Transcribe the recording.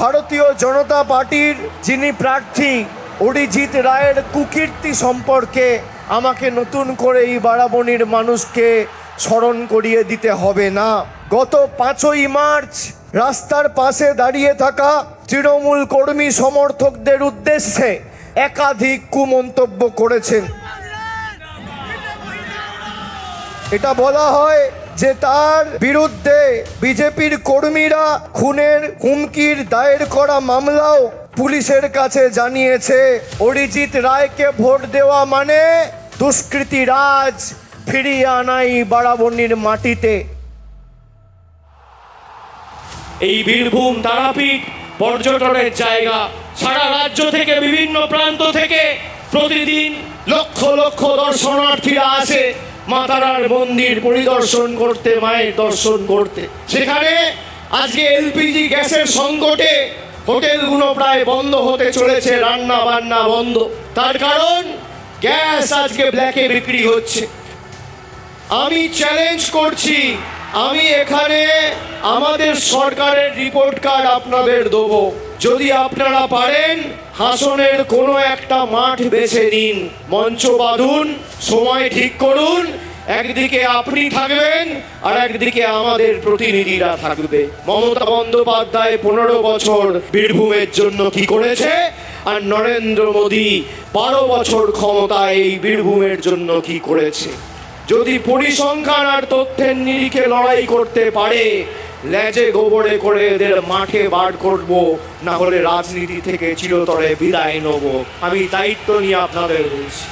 ভারতীয় জনতা পার্টির যিনি প্রার্থী অরিজিৎ রায়ের কুকীর্তি সম্পর্কে আমাকে নতুন করে এই বারাবণীর মানুষকে স্মরণ করিয়ে দিতে হবে না। গত 5ই মার্চ রাস্তার পাশে দাঁড়িয়ে থাকা তৃণমূল কর্মী সমর্থকদের উদ্দেশ্যে একাধিক কুমন্তব্য করেছেন। এটা বলা হয় যে তার বিরুদ্ধে বিজেপির কর্মীরা খুনের হুমকির দায়ের করা মামলাও পুলিশের কাছে জানিয়েছে। অরিজিৎ রায়কে ভোট দেওয়া মানে দুষ্কৃতী রাজ ফিরিয়ে আনাই বারাবণীর মাটিতে। এই বীরভূম তারাপীঠ পর্যটনের জায়গা। সারা রাজ্য থেকে বিভিন্ন প্রান্ত থেকে প্রতিদিন লক্ষ লক্ষ দর্শনার্থীরা আসে মা তারার মন্দির পরিদর্শন করতে, মায়ের দর্শন করতে। সেখানে আজকে এলপিজি গ্যাসের সংকটে হোটেলগুলো প্রায় বন্ধ হতে চলেছে, রান্না বান্না বন্ধ। তার কারণ গ্যাস আজকে ব্ল্যাকে বিক্রি হচ্ছে। আমি চ্যালেঞ্জ করছি, আমি এখানে আমাদের সরকারের রিপোর্ট কার্ড আপনাদের দেবো। যদি আপনারা পারেন হাসনের কোনো একটা মাঠ বেছে নিন, মঞ্চ বাঁধুন, সময় ঠিক করুন। একদিকে আপনি থাকবেন আর একদিকে আমাদের প্রতিনিধিরা থাকবে। মমতা বন্দ্যোপাধ্যায় 15 বছর বীরভূমের জন্য কি করেছে, আর নরেন্দ্র মোদী 12 বছর ক্ষমতায় এই বীরভূমের জন্য কি করেছে। যদি পরিসংখ্যান আর তথ্যের নিরিখে লড়াই করতে পারে, লেজে গোবরে করে এদের মাঠে বার করব, না হলে রাজনীতি থেকে চিরতরে বিদায় নেব। আমি দায়িত্ব নিয়ে আপনাদের বলছি।